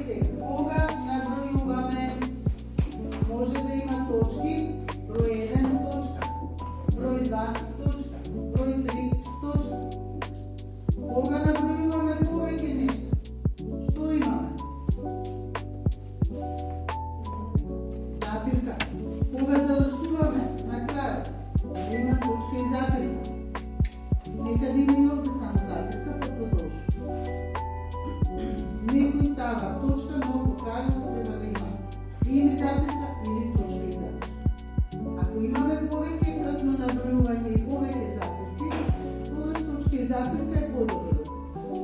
сега, кога набројуваме, може да има точки, број 1 точка, број 2 точка, број 3 точка. Кога набројуваме повеќе нешта, што имаме? Запирка. Кога завршуваме на крајот, има точка и запирка. Некаде има и овде само запирка, па продолжи. Некои става точка, но по правило треба да има или запирка, или точка и запирка. Ако имаме повеќе кртно набројување и повеќе запирки, тогаш точка и запирка е подобро да се стави.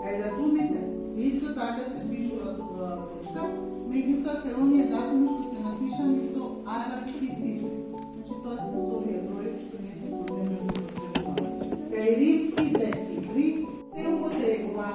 Кај датумите, исто така се пишува точка, меѓутоа кај оние датуми што се напишани со арапски цифри. Значи тоа се со овие бројки што не се подневно употребуваме. Кај римските цифри се употребува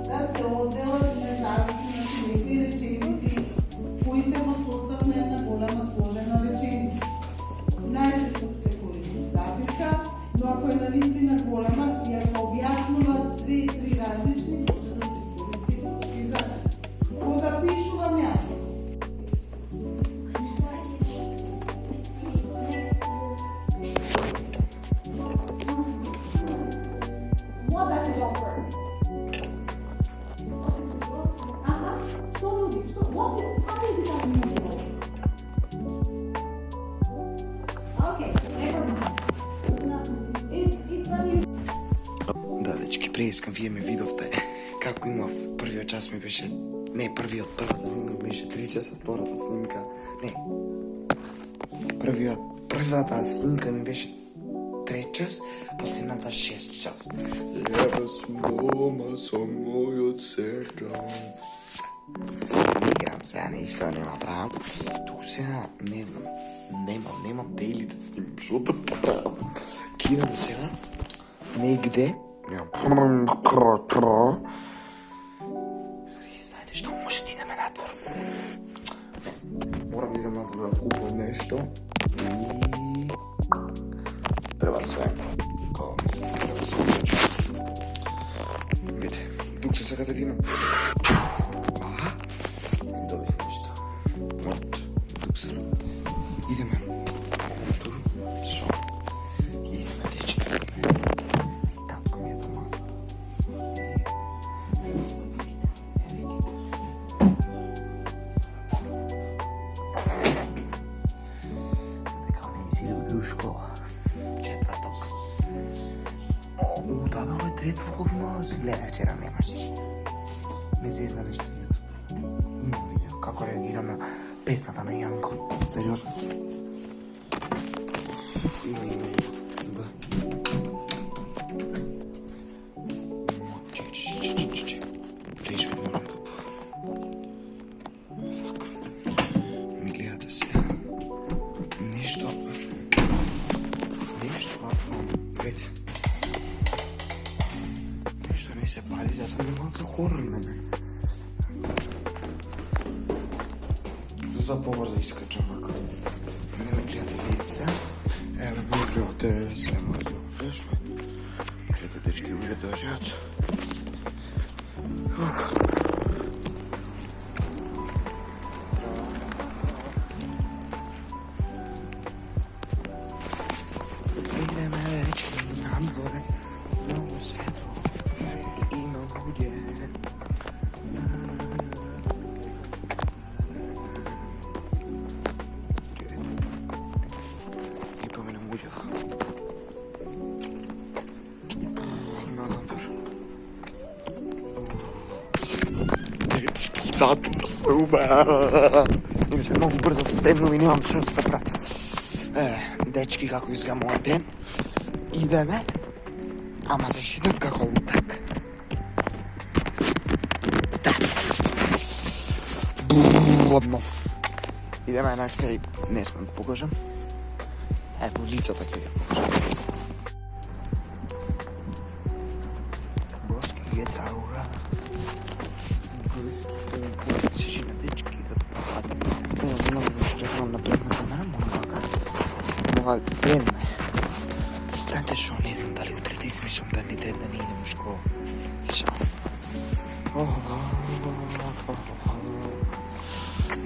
да се одделат независно, значи некои реченици кои се во состав на една голема сложена реченица. Најчесто се користи запирка, но ако е навистина голема и ако објаснува 2-3 различни, може да се искористи точка и запирка. Кога пишувам јас, What does it offer? Што нуди? How is it unusual? Okay, never mind. It's unusual. Да, дечки, преискам, вие ме видовте како имав првиот час ми беше, не првата снимка беше 3 часа, втората снимка, не, првата снимка ми беше 3 час, последната 6 час. Лева сум дома со мојот сердце. Играм сега нешто, нема правам. Ту сега, не знам, немам дели да снимам, што да правам. Кидам сега негде, знаете што, може да идеме надвор. Морам да идем надвор да купам нешто и треба се видите, тук се сакате да имам и добив нешто од Дуксер. Идеме тур, зашо? Идеме, дечки, идеме. Татко ми е дома. Дека не ми си да бъде у школа. Четврток. Да, бе, третво гимназија. Гледа, вчера немаше. Не зезна нешто видео. Имам видео како реагирам на песната на Јанко. Сериозно. Има. Да. Чекай. Лежу едно лапо. Ми гледате сега. Нешто вако. Видите. Нешто не се пали, затоа не мога да се хорор мене. За побрзо искачам вака. Не ме гледате лице. Еве ме гледате слема флешме. Гледате дечки уле дожат. Идеме дечки надворе. Много светло. И има луѓе. Затвор сума. Иначе многу брзо се стемнува и немам што да се прави. Дечки, како изгледа мојот ден. Идеме, ама се шитам како лутак. Да. Одно. Идеме на кај, не смем да покажам. Ево лицата кај ја покажам. Боски е цаура. Сежи на дечки да падне. Не знам да се телефон на предна камера, мога предна. Знаете шо, не знам дали утре да измислам да не идем у школа. Шо?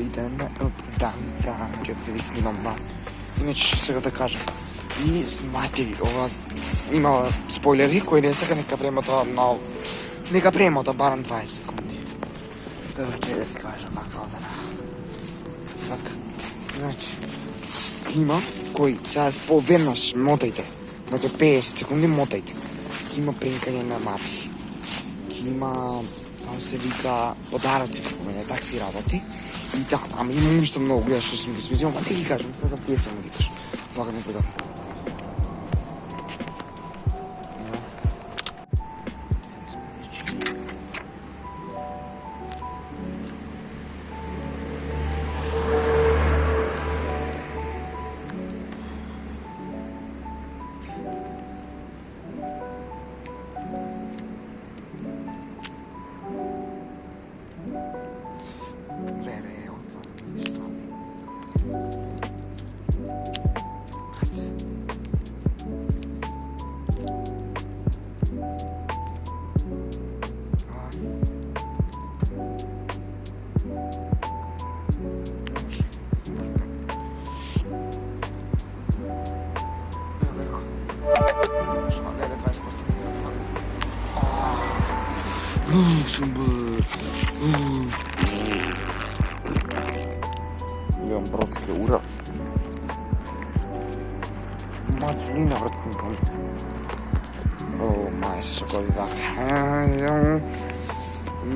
идеме чекай да ви снимам иначе сега да кажам. И знаете ли, ова има спойлери кои не сака нека премото на нека премото барем 20 секунди. Чекай да ви кажам каква одена. Така. Значи има кои сега веднаш мотајте. Знаете 50 секунди мотајте. Има принкање на мати. Има како се вика подароци како мене такви работи. И така, ама има уште многу гледаш што сум ги смислил, ама не ги кажам, сега тие само ги кажам. Вака ми предам. Имам бродски ура. Мацулина вратником. О, мај се сокови така.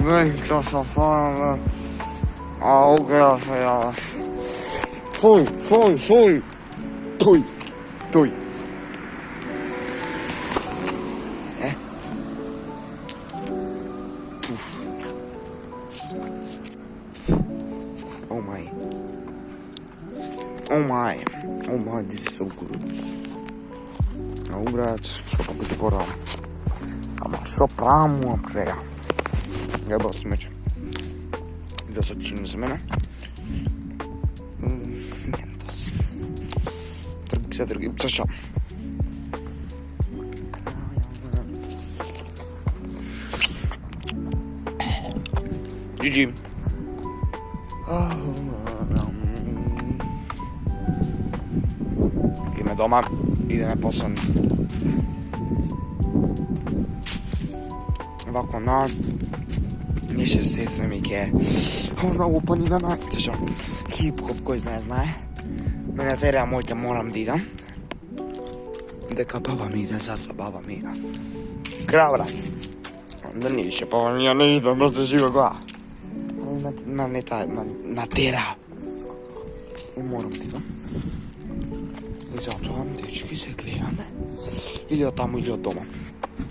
Веќе се фана. Ау, гледа се ја. Фуј. Тој. Oh my, this is so good. Ау, брат, што па бити порано. Ама што правам прега? Габал смече. Да се чини за мене. Ментос. Трги. Чаша. GG. Ideme doma, ideme poslan. Ovako Неше сестра ми ке много планина на хип-хоп, кој знае. Мене тереа мојте морам да идам. Дека баба ми иде, затоа баба ми иде. Крабра. Да не ише, баба ми, ја не идам, брате, жива гоа. Натера. И морам да идам. И затоа, дечки, се гледаме. Или од таму, или од дома.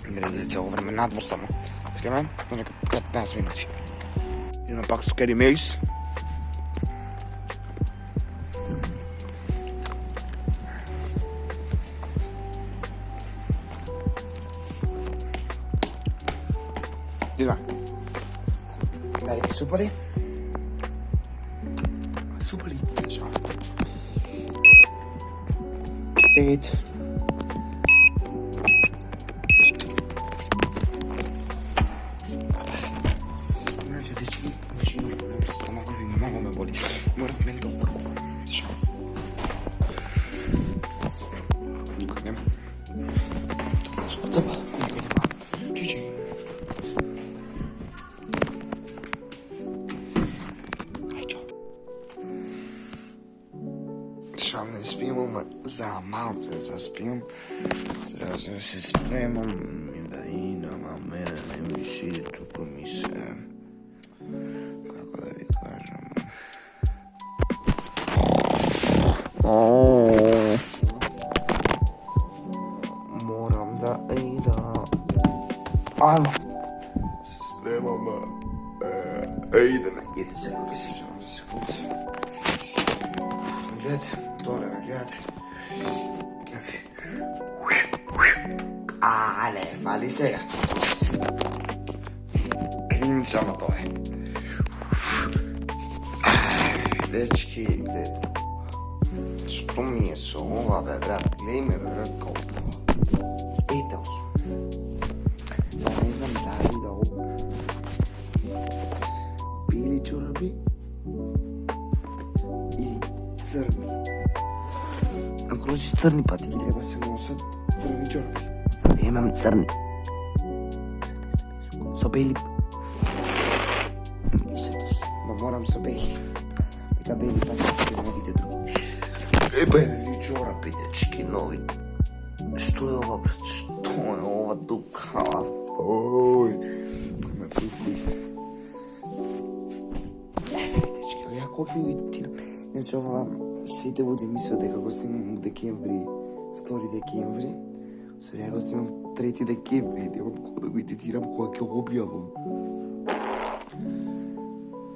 Не да цело време надвор само. Така на нека 15 минути. Идеме пак со Кери Мейс. Идеме. Дај ги супари. Супари. Зашо. 8. Морат ментол за купа. Зашо? Никој нема. Цапа, никој нема. Чичи. Ајчо. Шам да спимам за малце, за спим. Сразу да се спремам и да идам, а мене не ми си тука ми се. Како да ви кажам? Морам да идам. Ајмо. Се спремам. Идеме. Иде сега да се спремам за секунда. Гледате, доле ме гледате. Але, фали сега. Кринча на тоа. Дечки, гледате. Што ми е со ова, бе, брат? Глеј ме, бе, брат, колко. Ител сум. Да не знам дали да пили чораби поручи црни пати, ги треба се носат црни чорапи. Sad imam crni. Со бели. Ма морам со бели. Нека бели пати ќе не видите други. Бели чорапи, дечки, нови. Што е ова, брат? Што е ова дукава? Ој. Ме фуфуј. Дечки, ја кога ќе уитинам? Значи ова сите води мислат дека го снимам у декември, 2 декември. Сори, ја го снимам 3 декември, немам кога да го едитирам, кога ќе го објавам.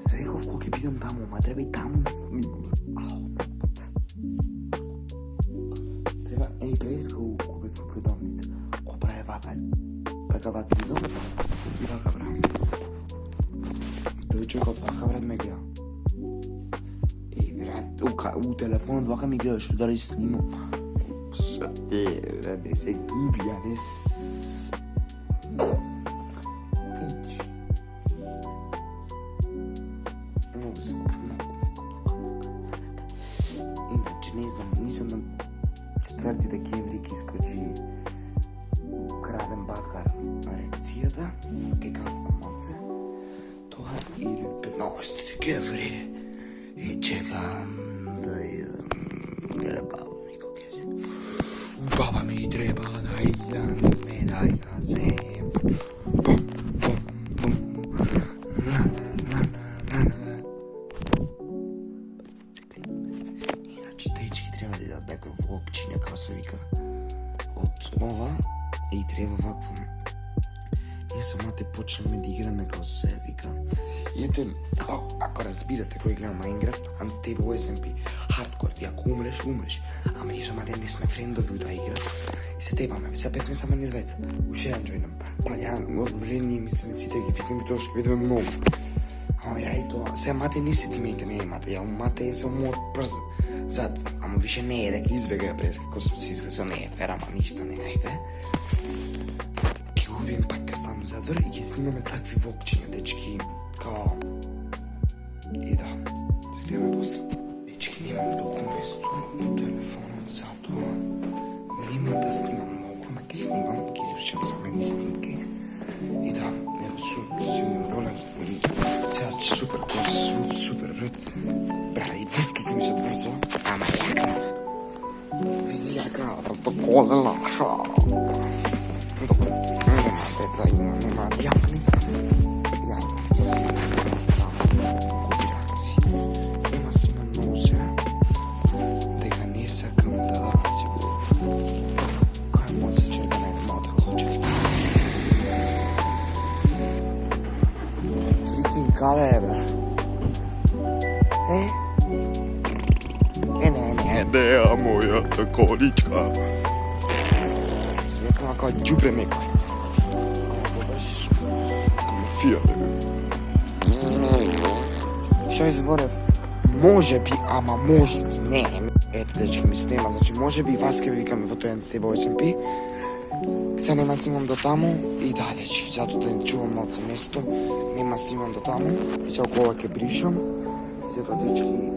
Се реков кога ќе бидам таму, ма треба и таму да снимам. Ау, напад. Треба, преска у бев во продавница, ко прави вака идам и вака брам. И тој човекот вака брат ме гледа. Брат, у телефонот вака ми гледаш, дали снимам. Не се губи, а не Ич. Много се Иначе не знам, мислам на 4 декември ќе искочи Краден бакар на реакцијата, ќе каснам малце. Тоа иде 15 декември и чекам да идам. Баба ми ко кезе. Баба ми треба да идам, ме да ја зем. Бум, бум, бум. Иначе дечки треба да идат некој влогчиња, како се вика, од ова и треба вакво. Ние самате почнеме да играме како се вика. Ете, ако разбирате кој гледа Minecraft, Unstable SMP, hardcore, ти ако умреш, умреш. Ама ние самате не сме френдови у таа игра. И се тепаме, се певме само ни двајца. Уште еден джојнам. Па ја, одвлени, мислиме сите ги викам и тоа што видиме многу. Ама ја и тоа, се мате не се тимејте ме имате, ја мате е се умот прз. Затоа, ама више не е дека избега през како сум се изгасил, не е фер, ама ништо не ајде. Ке го убием пак ка ставам задвор и ќе снимаме такви влогчиња, дечки, као... И да, се гледаме после. Дечки, немам долго место на телефонот, затоа нема да снимам многу, ама ќе снимам, ќе извршам само едни снимки. И да, ево сум ролен, цял супер коса, супер ред. Бра, и врските ми се дврза, ама јакна. Види јакна, колела. Добре, нема деца има, нема јакни. Ема снимам многу се, дека не сакам да си го... Кај му се че да не е мал да хоче. Фрикин, каде е, бра? Не, мојата количка. Свекам ако ѓубре некој. Побрши су. Мафија, Шо изворев? Може би, ама може би, не. Ете, дечки ми снима, значи може би вас ке викаме во тој Unstable SMP. Сега нема снимам до таму и да, дечки, затоа да не чувам малце место, нема снимам до таму и сега около ке бришам. Затоа, дечки,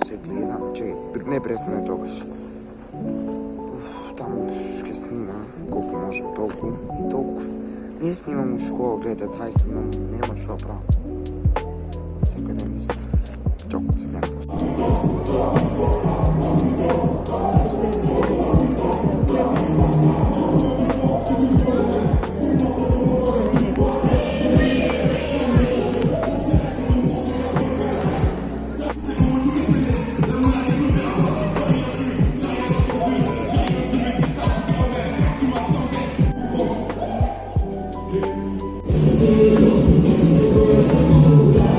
се гледаме, чекай, не престане тогаш. Таму ќе снимам колку можем, толку и толку. Не снимам у школа, гледате, 20 снимам, нема шо право. Секој ден исто. Чокот се гледам. Seguro, seguro, seguro.